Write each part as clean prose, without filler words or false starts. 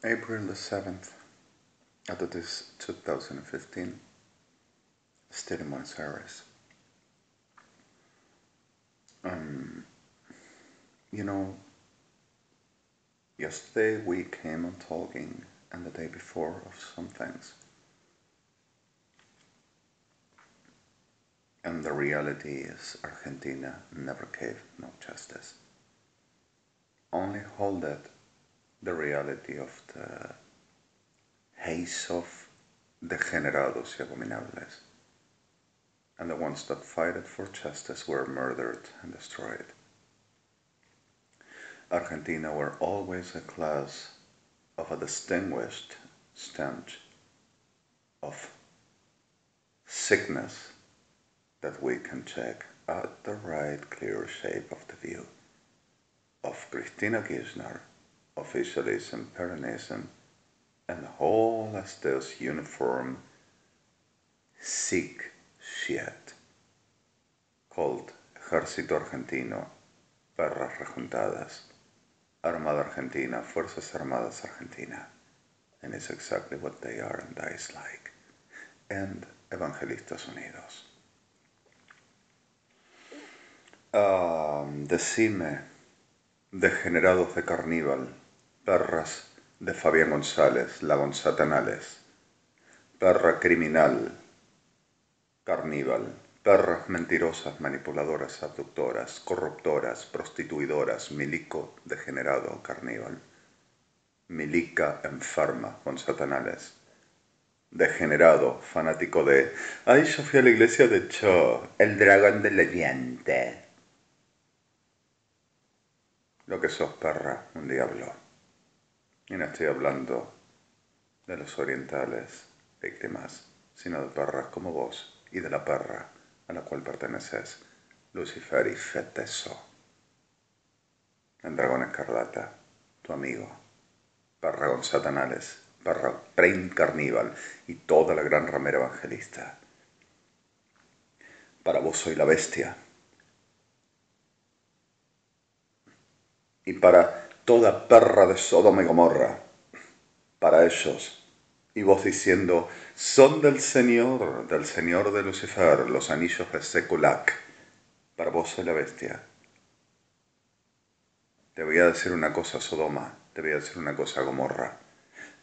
April the 7th, out of this 2015, still in Buenos Aires. Um, you know, yesterday we came on talking, and the day before of some things. And the reality is Argentina never gave no justice. Only hold it the reality of the haze of degenerados y abominables. And the ones that fought for justice were murdered and destroyed. Argentina were always a class of a distinguished stench of sickness that we can check at the right clear shape of the view of Cristina Kirchner, officialism, Peronism, and the whole as this uniform sick shit called Ejército Argentino, Perras Rejuntadas, Armada Argentina, Fuerzas Armadas Argentina, and it's exactly what they are and dies like, and Evangelistas Unidos. Decime, degenerados de Carníbal, perras de Fabián González, Lagonzatanales, perra criminal, carníbal, perras mentirosas, manipuladoras, abductoras, corruptoras, prostituidoras, milico degenerado, carníbal, milica enferma, Gonzatanales, degenerado, fanático de, ay, yo fui a la iglesia de Cho, el dragón del Oriente. Lo que sos, perra, un diablo. Y no estoy hablando de los orientales víctimas, sino de perras como vos y de la perra a la cual perteneces, Lucifer y Feteso. El dragón escarlata, tu amigo, perra con satanales, perra brain carníbal y toda la gran ramera evangelista. Para vos soy la bestia. Y para toda perra de Sodoma y Gomorra, para ellos, y vos diciendo, son del Señor de Lucifer, los anillos de Seculac, para vos soy la bestia. Te voy a decir una cosa, Sodoma, te voy a decir una cosa, Gomorra.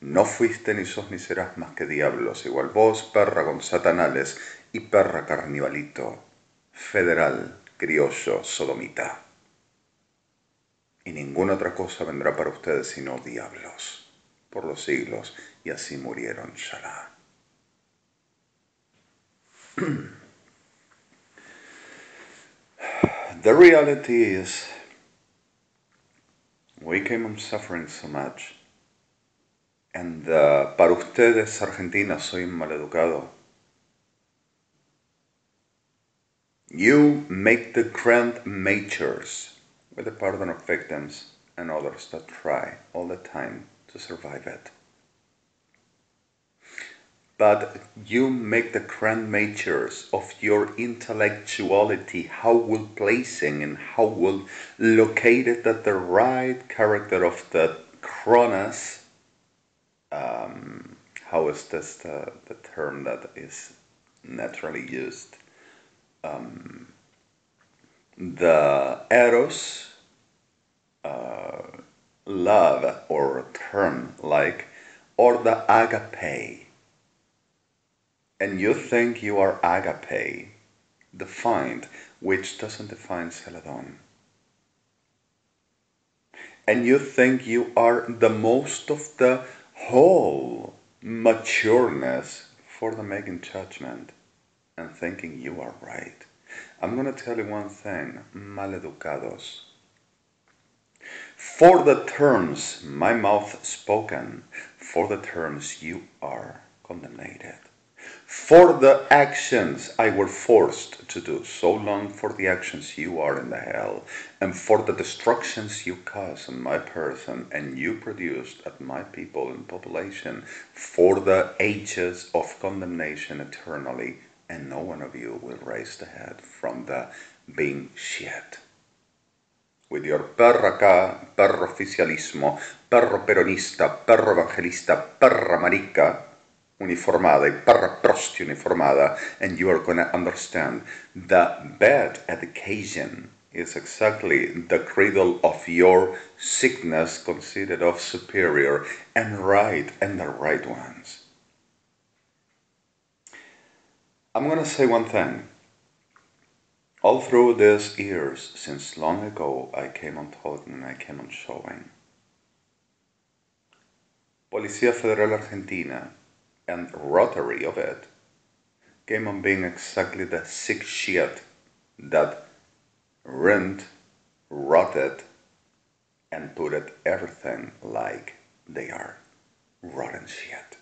No fuiste ni sos ni serás más que diablos, igual vos, perra con satanales, y perra carnivalito, federal, criollo, sodomita. Y ninguna otra cosa vendrá para ustedes sino diablos, por los siglos, y así murieron, Shalá. The reality is, we came on suffering so much, and para ustedes, Argentina, soy un maleducado. You make the grand matures with the pardon of victims and others that try all the time to survive it. But you make the grand matures of your intellectuality, how well placing and how well located at the right character of the Kronos. How is this the term that is naturally used? The eros, love or term like, or the agape. And you think you are agape, defined, which doesn't define celadon. And you think you are the most of the whole matureness for the making judgment and thinking you are right. I'm going to tell you one thing, maleducados. For the terms my mouth spoken, for the terms you are condemned. For the actions I were forced to do, so long for the actions you are in the hell, and for the destructions you cause on my person and you produced at my people and population, for the ages of condemnation eternally, and no one of you will raise the head from the being shit. with your perra acá, perro oficialismo, perro peronista, perro evangelista, perra marica uniformada y perra prosti uniformada, and you are going to understand that bad education is exactly the cradle of your sickness considered of superior and the right ones. I'm going to say one thing. All through these years, since long ago, I came on talking and I came on showing. Policía Federal Argentina and Rotary of it came on being exactly the sick shit that ruined, rotted, and put it everything like they are rotten shit.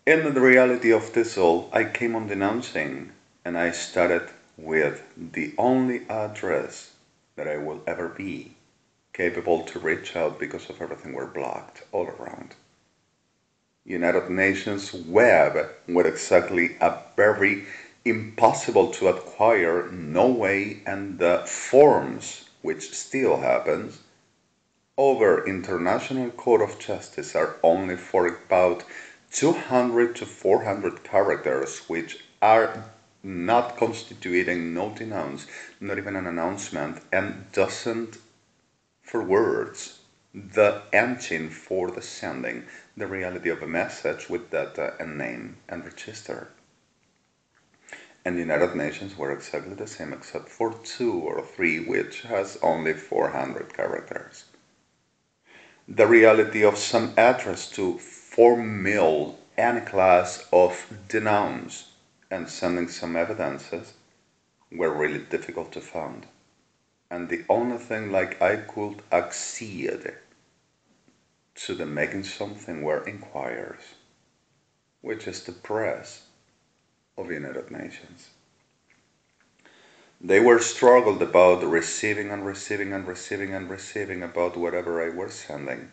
In the reality of this all, I came on denouncing and I started with the only address that I will ever be capable to reach out because of everything we're blocked all around. United Nations web with exactly a very impossible to acquire no way, and the forms, which still happens, over International Court of Justice are only for about 200 to 400 characters, which are not constituting no denounce, not even an announcement, and doesn't for words the engine for the sending the reality of a message with data and name and register. And the United Nations were exactly the same except for 2 or 3, which has only 400 characters. The reality of some address to formal any class of denounce and sending some evidences were really difficult to find. And the only thing like I could accede to the making something were inquirers, which is the press of the United Nations. They were struggled about receiving and receiving and receiving and receiving about whatever I was sending.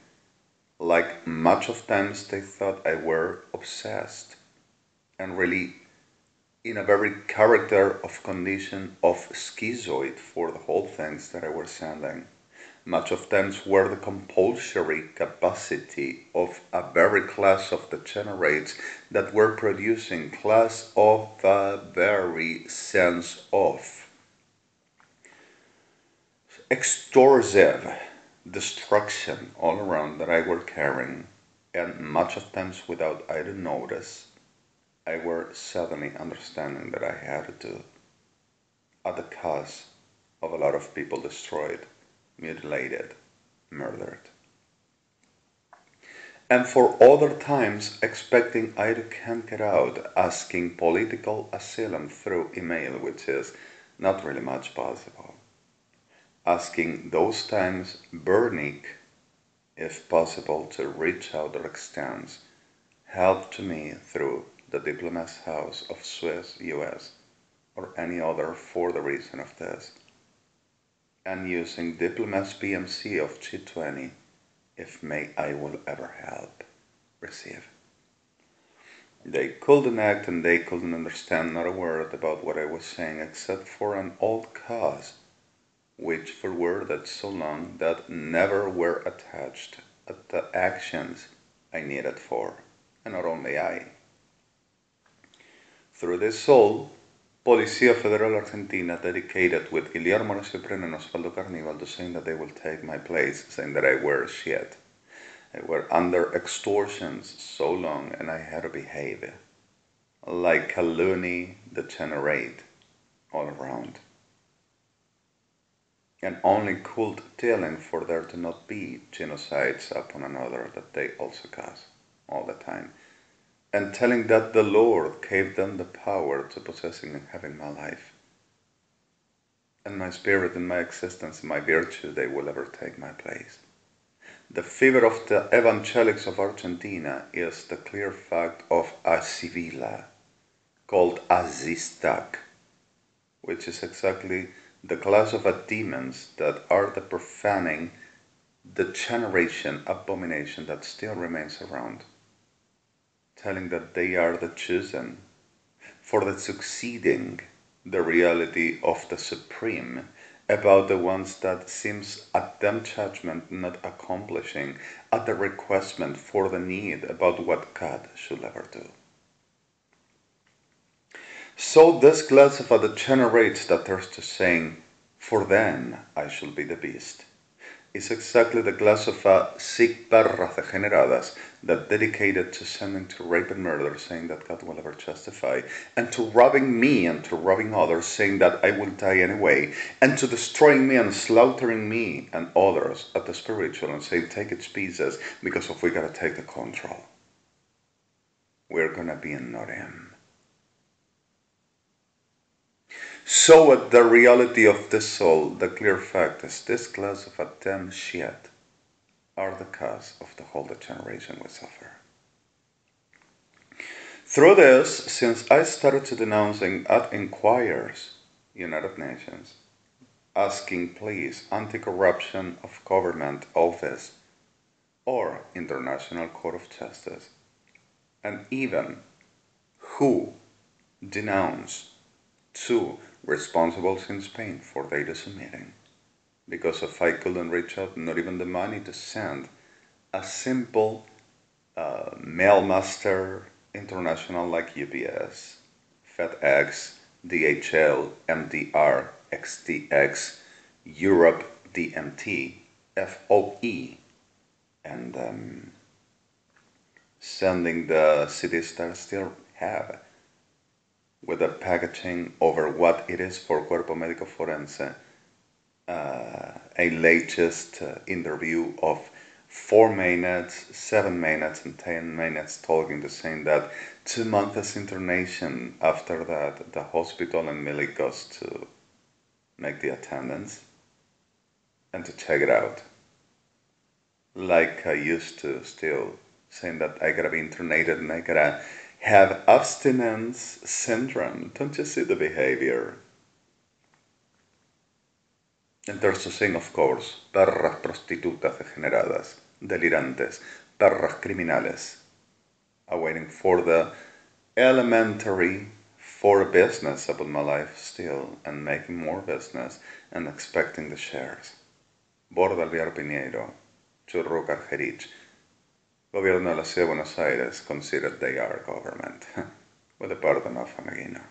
Like much of times they thought I were obsessed and really in a very character of condition of schizoid for the whole things that I was sending. Much of times were the compulsory capacity of a very class of degenerates that were producing class of a very sense of extorsive destruction all around that I were carrying, and much of times without I to notice, I were suddenly understanding that I had to, at the cost of a lot of people destroyed, mutilated, murdered. And for other times expecting I can't get out, asking political asylum through email, which is not really much possible. Asking those times Bernick, if possible, to reach out or extend help to me through the Diplomat's House of Swiss, US, or any other for the reason of this, and using Diplomat's PMC of G20 if may I will ever help receive. They couldn't act and they couldn't understand not a word about what I was saying except for an old cause, which for worded so long that never were attached at the actions I needed for, and not only I. Through this soul, Policía Federal Argentina dedicated with Guillermo Cipriano and Osvaldo Carnival to saying that they will take my place, saying that I were shit. I were under extortions so long and I had to behave like a loony degenerate all around. And only cult telling for there to not be genocides upon another that they also cause all the time. And telling that the Lord gave them the power to possessing and having my life. And my spirit and my existence and my virtue, they will ever take my place. The fever of the evangelics of Argentina is the clear fact of a Sibila called Azistak, which is exactly the class of demons that are the profaning, the generation abomination that still remains around, telling that they are the chosen for the succeeding the reality of the supreme, about the ones that seems at them judgment not accomplishing, at the requestment for the need about what God should ever do. So this class of that generates the thirst to saying, for then I shall be the beast, is exactly the class of sick perras degeneradas that dedicated to sending to rape and murder, saying that God will ever justify, and to robbing me and to robbing others, saying that I will die anyway, and to destroying me and slaughtering me and others at the spiritual and saying take its pieces because if we gotta take the control, we're gonna be in not him. So at the reality of the soul, the clear fact is this class of a damn shit are the cause of the whole degeneration we suffer. Through this, since I started to denouncing at inquires, United Nations, asking please anti-corruption of government office or International Court of Justice, and even who denounce two responsibles in Spain for data submitting, because if I couldn't reach out, not even the money to send a simple mailmaster international like UPS, FedEx, DHL, MDR, XTX, Europe, DMT, FOE, and sending the cities that still have with the packaging over what it is for Cuerpo Médico Forense, a latest interview of 4 minutes, 7 minutes, and 10 minutes talking to saying that 2 months internation after that, the hospital and Millie goes to make the attendance and to check it out. Like I used to still, saying that I gotta be internated and I gotta have abstinence syndrome. Don't you see the behavior? And there's a thing, of course, perras prostitutas degeneradas, delirantes, perras criminales, awaiting for the elementary for business about my life still, and making more business, and expecting the shares. Borda Alvear Piñeiro, Churruca Argerich, Gobierno de la Ciudad de Buenos Aires considered they are government, with the pardon of Ameguino.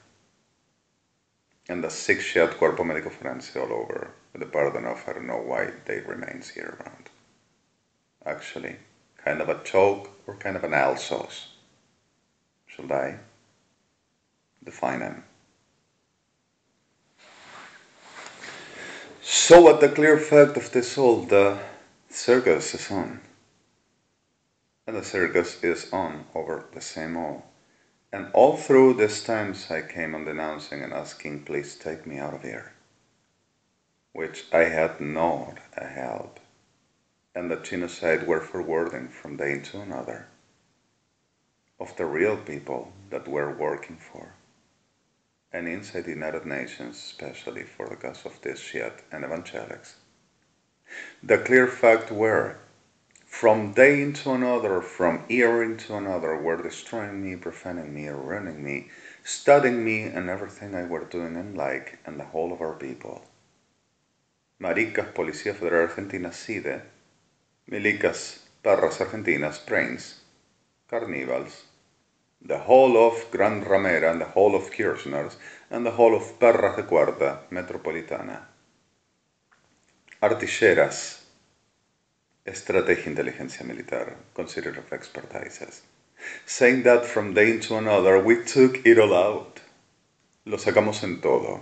And the 6-shot Cuerpo Médico Forense all over, with the pardon of I don't know why they remains here around. Actually, kind of a choke or kind of an Alsos. Should I define them? So at the clear fact of this all, the circus is on. And the circus is on over the same all. And all through these times I came on denouncing and asking, please take me out of here. Which I had not a help. And the genocide were forwarding from day to another of the real people that we're working for. And inside the United Nations, especially for the cause of this shit and evangelics. The clear fact were, from day into another, from year into another, were destroying me, profaning me, ruining me, studying me, and everything I were doing in like, and the whole of our people. Maricas, Policía Federal Argentina, CIDE, Milicas, Perras Argentinas, Brains, Carnivals, the whole of Gran Ramera, and the whole of Kirchner's, and the whole of Perras de Cuarta, Metropolitana. Artilleras, Estrategia Inteligencia Militar, considered of expertises, saying that from day into another we took it all out. Lo sacamos en todo.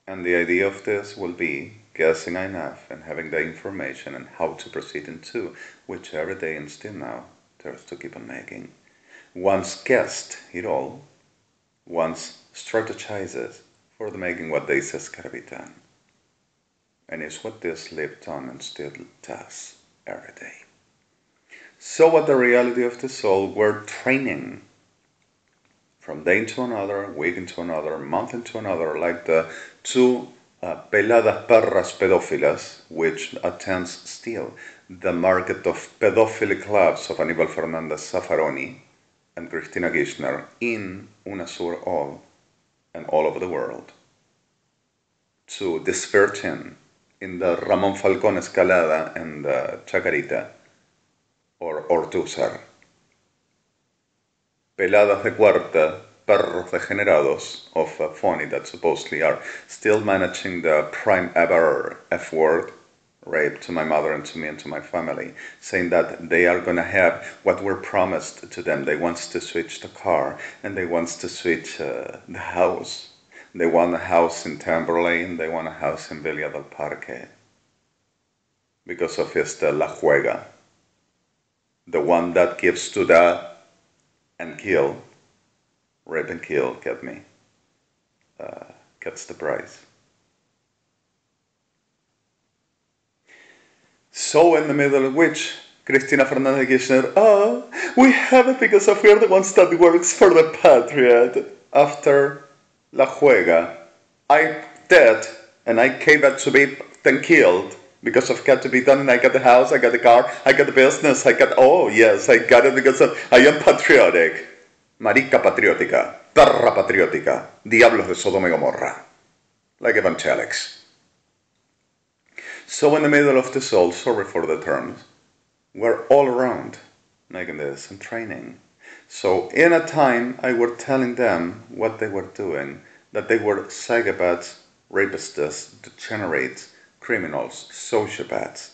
And the idea of this will be guessing enough and having the information and how to proceed into, which every day and still now there's to keep on making. Once guessed it all, once strategizes for the making what they says gotta be done. And it's what this lived on and still does every day. So what the reality of the soul, we're training from day into another, week into another, month into another, like the two peladas perras pedófilas, which attends still the market of pedophily clubs of Aníbal Fernández Zaffaroni, and Cristina Kirchner in UNASUR all and all over the world to disvirgin in the Ramón Falcón Escalada and the Chacarita or Ortúzar. Peladas de cuarta, perros degenerados of a phony that supposedly are still managing the prime ever F word, rape to my mother and to me and to my family, saying that they are going to have what were promised to them. They want to switch the car and they want to switch the house. They want a house in Tamberlane, they want a house in Villa del Parque. Because of esta La Juega, the one that gives to the and kill, rape and kill, get me, gets the prize. So in the middle of which, Cristina Fernández Kirchner, we have it because of we're the ones that works for the Patriot. After La Juega, I did, and I came out to be then killed because of got to be done, and I got the house, I got the car, I got the business, I got, oh yes, I got it because of, I am patriotic. Marica patriótica, perra patriótica, diablos de Sodoma y Gomorra, like evangelics. So in the middle of the soul, sorry for the terms, we're all around making this and training. So in a time I were telling them what they were doing, that they were psychopaths, rapists, degenerates, criminals, sociopaths,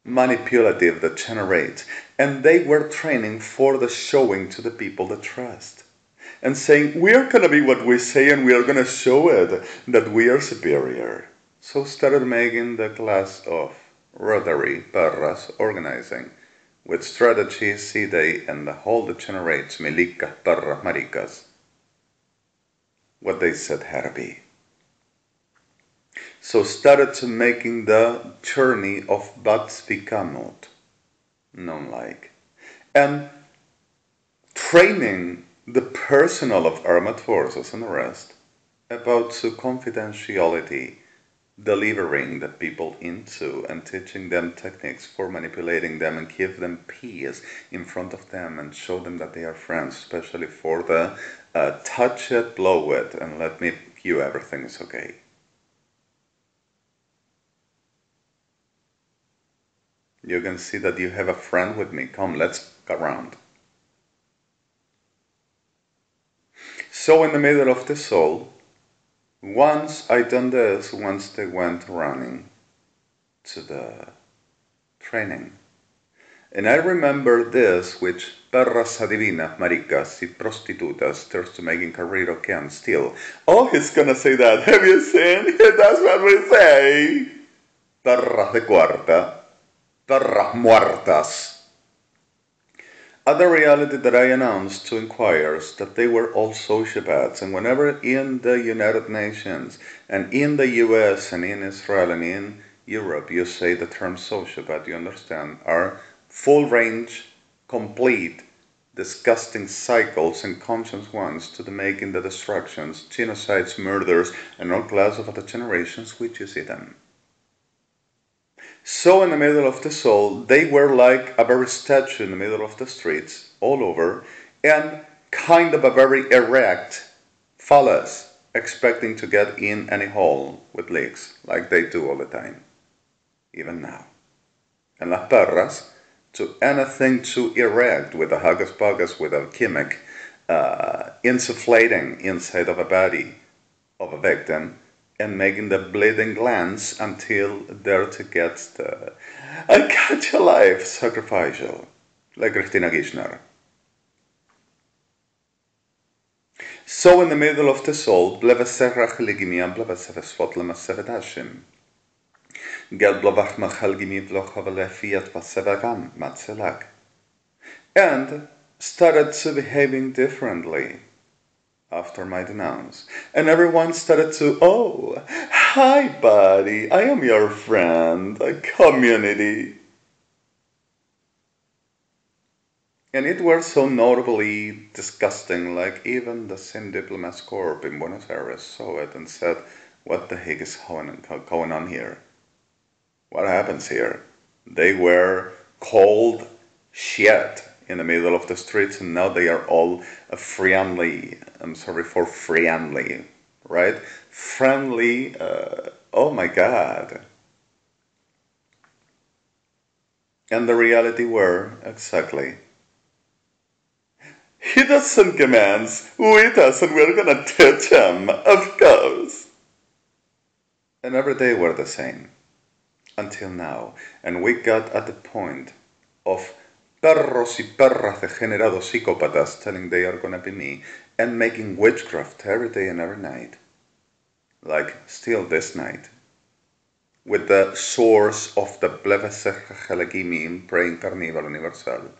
manipulative, degenerates, and they were training for the showing to the people they trust and saying, we are going to be what we say and we are going to show it that we are superior. So started making the class of Rotary Perras organizing with strategy, C-Day, and the whole degenerates, milicas, perras, maricas, what they said had to be. So started to making the journey of Batsvikamot, known like, and training the personnel of armed forces and the rest about to confidentiality, delivering the people into and teaching them techniques for manipulating them and give them peace in front of them and show them that they are friends, especially for the touch it, blow it, and let me you everything is okay. You can see that you have a friend with me. Come, let's go around. So in the middle of the soul, once I done this, once they went running to the training. And I remember this, which perras adivinas, maricas y prostitutas starts to making Carrero can still. Oh, he's gonna say that. Have you seen? That's what we say. Perras de cuarta. Perras muertas. Other reality that I announced to inquirers that they were all sociopaths, and whenever in the United Nations and in the US and in Israel and in Europe you say the term sociopath, you understand, are full range, complete, disgusting cycles and conscious ones to the making the destructions, genocides, murders, and all class of other generations which you see them. So in the middle of the soul, they were like a very statue in the middle of the streets, all over, and kind of a very erect phallus, expecting to get in any hole with leaks, like they do all the time, even now. And las perras, to anything too erect, with a hocus pocus, with a chemic, insufflating inside of a body of a victim, and making the bleeding glands until there to get the I got your life sacrificial, like Cristina Kirchner. So in the middle of the soul, bleve serach legimian, bleve sevesvotla masevedashim. Gel blavach machalgimi vlochavale fiat vasevagam matzelak. And started to behaving differently after my denounce. And everyone started to, oh, hi buddy, I am your friend, a community. And it was so notably disgusting, like even the Sin Diplomats Corps in Buenos Aires saw it and said, what the heck is going on here? What happens here? They were called shit in the middle of the streets, and now they are all friendly. I'm sorry for friendly, right? Friendly, oh my God. And the reality were, exactly, he doesn't commands, we does, and we're gonna teach him, of course. And every day were the same, until now. And we got at the point of perros y perras degenerados psícopatas telling they are gonna be me, and making witchcraft every day and every night. Like, still this night. With the source of the Blevesechalagimim praying carnival universal.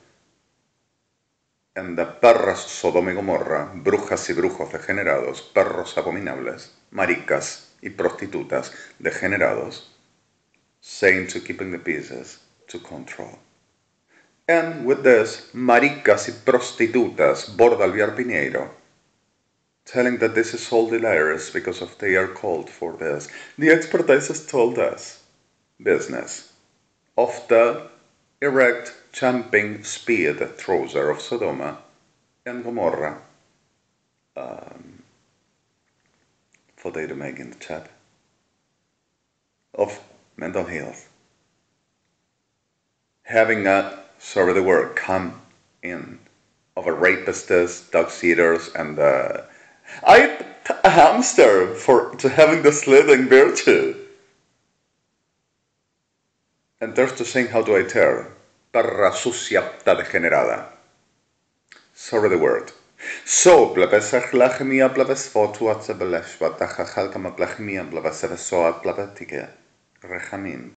And the perras Sodoma y Gomorra, brujas y brujos degenerados, perros abominables, maricas y prostitutas degenerados, saying to keeping the pieces to control. And with this, maricas y prostitutas, Borda Alviar Piñeiro, telling that this is all delirious because of they are called for this. The expertises told us business of the erect, jumping speed trouser of Sodoma and Gomorrah for they to make in the chat of mental health. Having a, sorry the word, come in of a rapists, dog eaters, and I a hamster to having the slithering virtue. And there's to sing how do I tell? Perra sucia degenerada. Sorry the word. So, plebesach lachemia plebesfotu atzebeleshva tachachal kama plachemia plebesevessoa plebetike. Rechamin.